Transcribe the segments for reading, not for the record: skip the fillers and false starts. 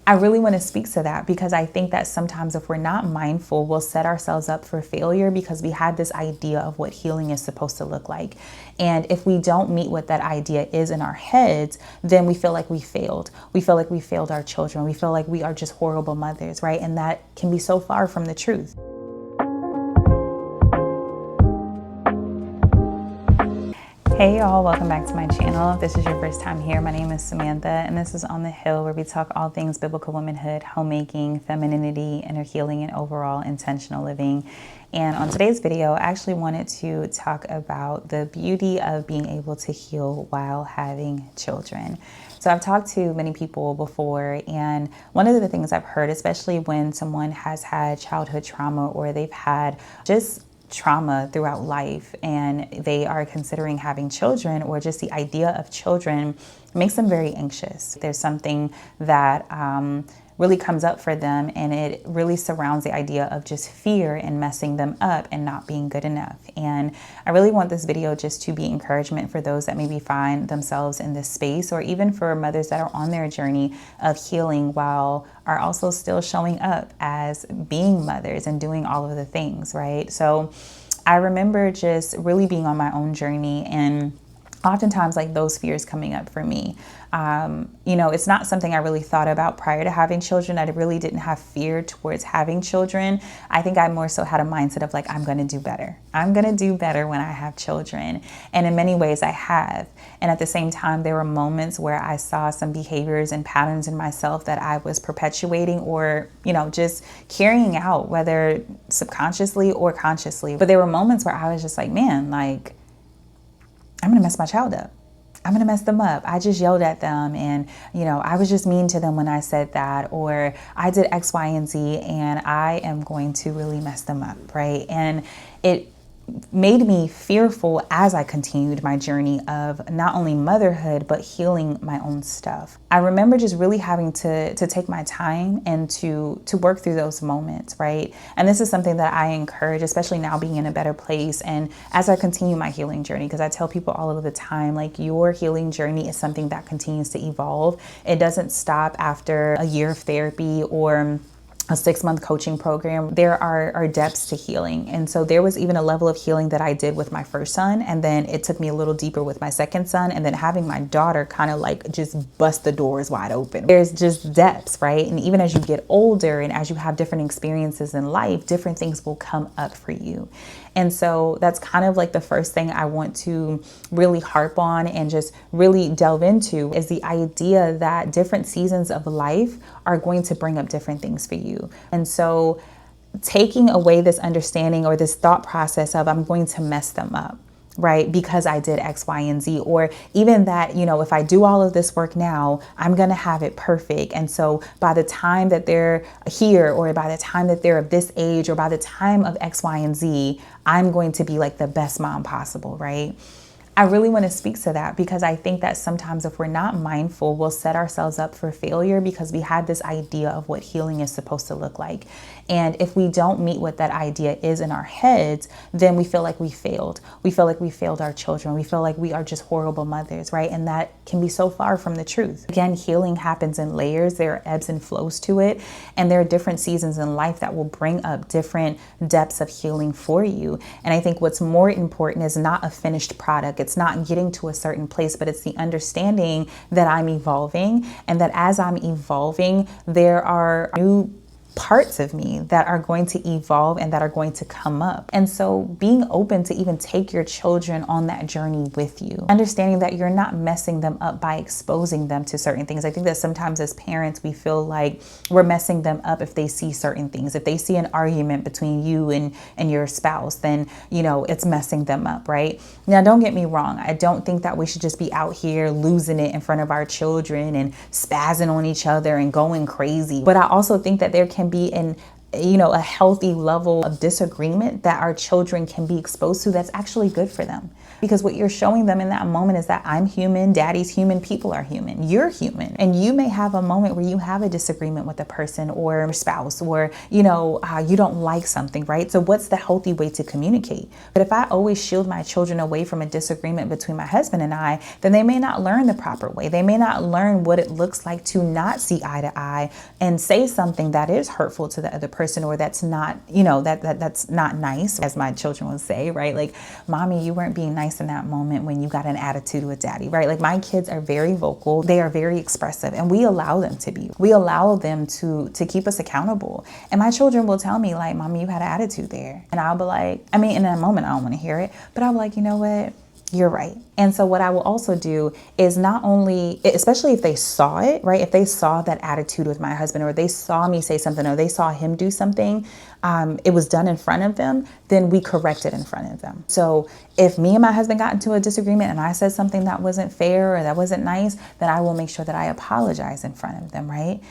I really want to speak to that because I think that sometimes if we're not mindful, we'll set ourselves up for failure because we had this idea of what healing is supposed to look like. And if we don't meet what that idea is in our heads, then we feel like we failed. We feel like we failed our children. We feel like we are just horrible mothers, right? And that can be so far from the truth. Hey y'all, welcome back to my channel. If this is your first time here, my name is Samantha and this is On the Hill, where we talk all things biblical womanhood, homemaking, femininity, inner healing, and overall intentional living. And on today's video, I actually wanted to talk about the beauty of being able to heal while having children. So I've talked to many people before, and one of the things I've heard, especially when someone has had childhood trauma or they've had just trauma throughout life and they are considering having children, or just the idea of children makes them very anxious. There's something that really comes up for them, and it really surrounds the idea of just fear and messing them up and not being good enough. And I really want this video just to be encouragement for those that maybe find themselves in this space, or even for mothers that are on their journey of healing while are also still showing up as being mothers and doing all of the things, right? So I remember just really being on my own journey, and oftentimes like those fears coming up for me. It's not something I really thought about prior to having children. I really didn't have fear towards having children. I think I more so had a mindset of like, I'm going to do better. I'm going to do better when I have children. And in many ways I have. And at the same time, there were moments where I saw some behaviors and patterns in myself that I was perpetuating or, just carrying out, whether subconsciously or consciously. But there were moments where I was just like, man, like, I'm going to mess my child up. I'm going to mess them up. I just yelled at them and, I was just mean to them when I said that, or I did X, Y, and Z, and I am going to really mess them up, right? And it made me fearful as I continued my journey of not only motherhood, but healing my own stuff. I remember just really having to take my time and to work through those moments, right? And this is something that I encourage, especially now being in a better place. And as I continue my healing journey, because I tell people all of the time, like, your healing journey is something that continues to evolve. It doesn't stop after a year of therapy or a 6-month coaching program. There are depths to healing. And so there was even a level of healing that I did with my first son. And then it took me a little deeper with my second son. And then having my daughter kind of like just bust the doors wide open. There's just depths, right? And even as you get older and as you have different experiences in life, different things will come up for you. And so that's kind of like the first thing I want to really harp on and just really delve into is the idea that different seasons of life are going to bring up different things for you. And so taking away this understanding or this thought process of I'm going to mess them up, right? Because I did X, Y, and Z, or even that, if I do all of this work now, I'm going to have it perfect. And so by the time that they're here, or by the time that they're of this age, or by the time of X, Y, and Z, I'm going to be like the best mom possible, right? I really want to speak to that because I think that sometimes if we're not mindful, we'll set ourselves up for failure because we had this idea of what healing is supposed to look like. And if we don't meet what that idea is in our heads, then we feel like we failed. We feel like we failed our children. We feel like we are just horrible mothers, right? And that can be so far from the truth. Again, healing happens in layers. There are ebbs and flows to it. And there are different seasons in life that will bring up different depths of healing for you. And I think what's more important is not a finished product. It's not getting to a certain place, but it's the understanding that I'm evolving, and that as I'm evolving, there are new parts of me that are going to evolve and that are going to come up. And so being open to even take your children on that journey with you, understanding that you're not messing them up by exposing them to certain things. I think that sometimes as parents, we feel like we're messing them up if they see certain things. If they see an argument between you and your spouse, then, it's messing them up, right? Now, don't get me wrong. I don't think that we should just be out here losing it in front of our children and spazzing on each other and going crazy. But I also think that there can be an a healthy level of disagreement that our children can be exposed to that's actually good for them. Because what you're showing them in that moment is that I'm human, daddy's human, people are human, you're human. And you may have a moment where you have a disagreement with a person or a spouse, or, you don't like something, right? So what's the healthy way to communicate? But if I always shield my children away from a disagreement between my husband and I, then they may not learn the proper way. They may not learn what it looks like to not see eye to eye and say something that is hurtful to the other person, or that's not, that's not nice, as my children will say, right? Like, mommy, you weren't being nice in that moment when you got an attitude with daddy, right? Like, my kids are very vocal. They are very expressive, and we allow them to be. We allow them to keep us accountable. And my children will tell me, like, mommy, you had an attitude there. And I'll be like, in that moment, I don't want to hear it, but I'll be like, you know what? You're right. And so what I will also do is not only, especially if they saw it, right? If they saw that attitude with my husband, or they saw me say something, or they saw him do something, it was done in front of them, then we correct it in front of them. So if me and my husband got into a disagreement and I said something that wasn't fair or that wasn't nice, then I will make sure that I apologize in front of them, right?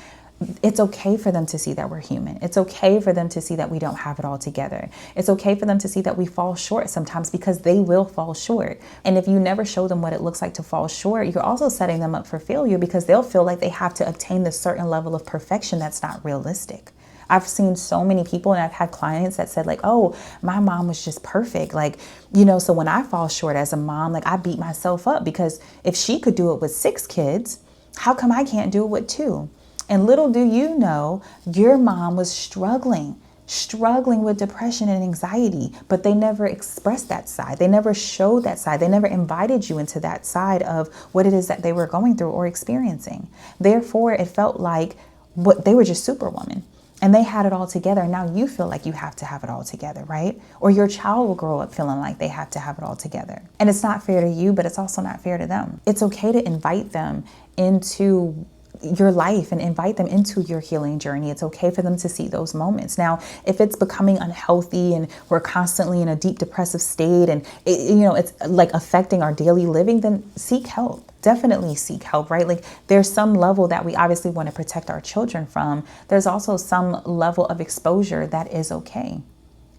It's okay for them to see that we're human. It's okay for them to see that we don't have it all together. It's okay for them to see that we fall short sometimes, because they will fall short. And if you never show them what it looks like to fall short, you're also setting them up for failure, because they'll feel like they have to obtain this certain level of perfection that's not realistic. I've seen so many people, and I've had clients that said, like, oh, my mom was just perfect. Like, so when I fall short as a mom, like, I beat myself up, because if she could do it with 6 kids, how come I can't do it with 2? And little do you know, your mom was struggling with depression and anxiety, but they never expressed that side. They never showed that side. They never invited you into that side of what it is that they were going through or experiencing. Therefore, it felt like they were just superwoman, and they had it all together. Now you feel like you have to have it all together, right? Or your child will grow up feeling like they have to have it all together. And it's not fair to you, but it's also not fair to them. It's okay to invite them into your life and invite them into your healing journey. It's okay for them to see those moments. Now, if it's becoming unhealthy and we're constantly in a deep depressive state, and it's like affecting our daily living, then seek help. Definitely seek help, right? Like, there's some level that we obviously want to protect our children from. There's also some level of exposure that is okay.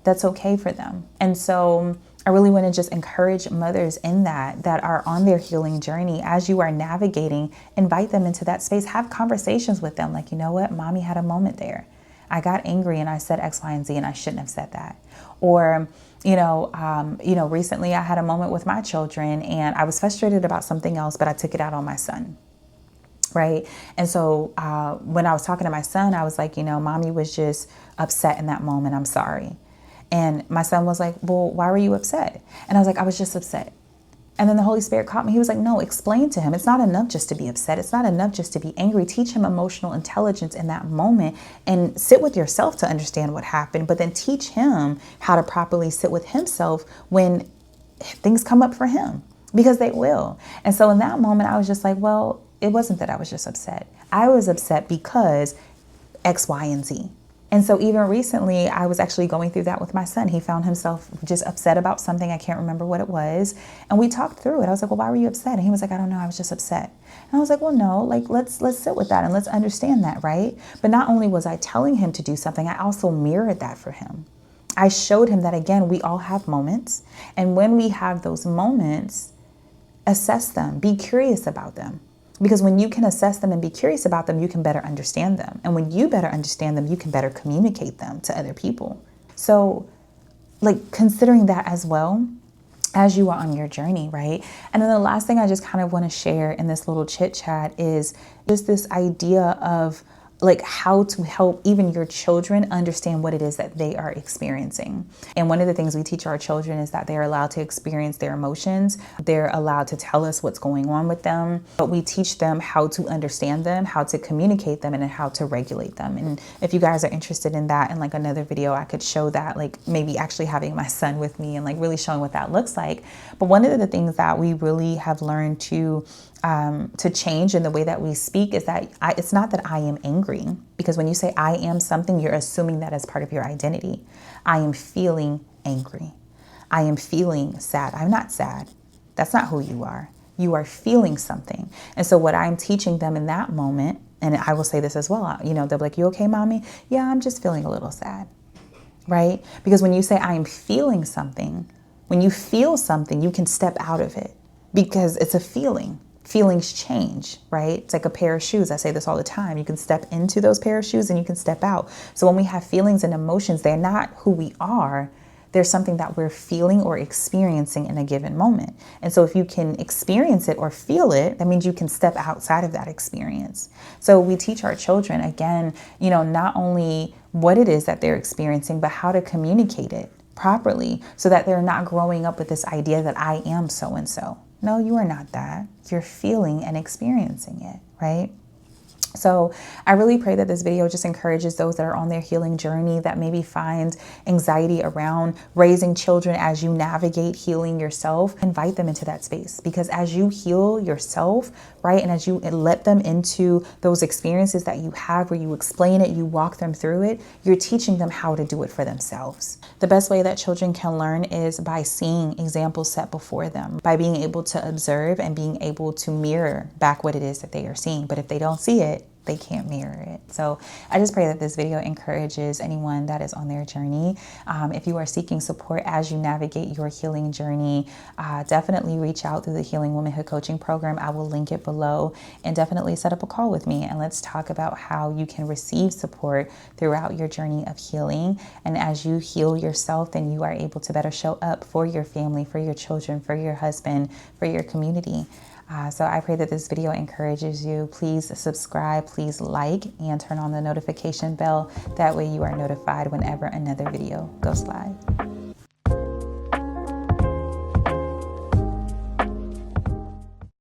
That's okay for them. And so I really want to just encourage mothers in that are on their healing journey. As you are navigating, invite them into that space. Have conversations with them. Like, you know what? Mommy had a moment there. I got angry and I said X, Y, and Z, and I shouldn't have said that. Or, recently I had a moment with my children, and I was frustrated about something else, but I took it out on my son. Right. And so when I was talking to my son, I was like, mommy was just upset in that moment. I'm sorry. And my son was like, well, why were you upset? And I was like, I was just upset. And then the Holy Spirit caught me. He was like, no, explain to him. It's not enough just to be upset. It's not enough just to be angry. Teach him emotional intelligence in that moment, and sit with yourself to understand what happened. But then teach him how to properly sit with himself when things come up for him, because they will. And so in that moment, I was just like, well, it wasn't that I was just upset. I was upset because X, Y, and Z. And so even recently, I was actually going through that with my son. He found himself just upset about something. I can't remember what it was. And we talked through it. I was like, well, why were you upset? And he was like, I don't know. I was just upset. And I was like, well, no, like, let's sit with that and let's understand that, right? But not only was I telling him to do something, I also mirrored that for him. I showed him that, again, we all have moments. And when we have those moments, assess them, be curious about them. Because when you can assess them and be curious about them, you can better understand them. And when you better understand them, you can better communicate them to other people. So, like, considering that as well as you are on your journey, right? And then the last thing I just kind of want to share in this little chit chat is just this idea of, like, how to help even your children understand what it is that they are experiencing. And one of the things we teach our children is that they're allowed to experience their emotions. They're allowed to tell us what's going on with them, but we teach them how to understand them, how to communicate them, and then how to regulate them. And if you guys are interested in that, in like another video, I could show that, like maybe actually having my son with me and like really showing what that looks like. But one of the things that we really have learned to change in the way that we speak is that it's not that I am angry, because when you say I am something, you're assuming that as part of your identity. I am feeling angry. I am feeling sad. I'm not sad. That's not who you are. You are feeling something. And so what I'm teaching them in that moment And I will say this as well. You know, they'll be like, you okay, mommy? Yeah, I'm just feeling a little sad, right? Because when you say I am feeling something, when you feel something, you can step out of it because it's a feeling. Feelings change, right? It's like a pair of shoes. I say this all the time. You can step into those pair of shoes and you can step out. So when we have feelings and emotions, they're not who we are. There's something that we're feeling or experiencing in a given moment. And so if you can experience it or feel it, that means you can step outside of that experience. So we teach our children, again, you know, not only what it is that they're experiencing, but how to communicate it properly so that they're not growing up with this idea that I am so-and-so. No, you are not that. You're feeling and experiencing it, right? So I really pray that this video just encourages those that are on their healing journey, that maybe find anxiety around raising children as you navigate healing yourself. Invite them into that space, because as you heal yourself, right, and as you let them into those experiences that you have where you explain it, you walk them through it, you're teaching them how to do it for themselves. The best way that children can learn is by seeing examples set before them, by being able to observe and being able to mirror back what it is that they are seeing. But if they don't see it, they can't mirror it. So I just pray that this video encourages anyone that is on their journey. If you are seeking support as you navigate your healing journey, definitely reach out through the Healing Womanhood Coaching Program. I will link it below, and definitely set up a call with me and let's talk about how you can receive support throughout your journey of healing. And as you heal yourself, then you are able to better show up for your family, for your children, for your husband, for your community. So I pray that this video encourages you. Please subscribe, please like, and turn on the notification bell. That way you are notified whenever another video goes live.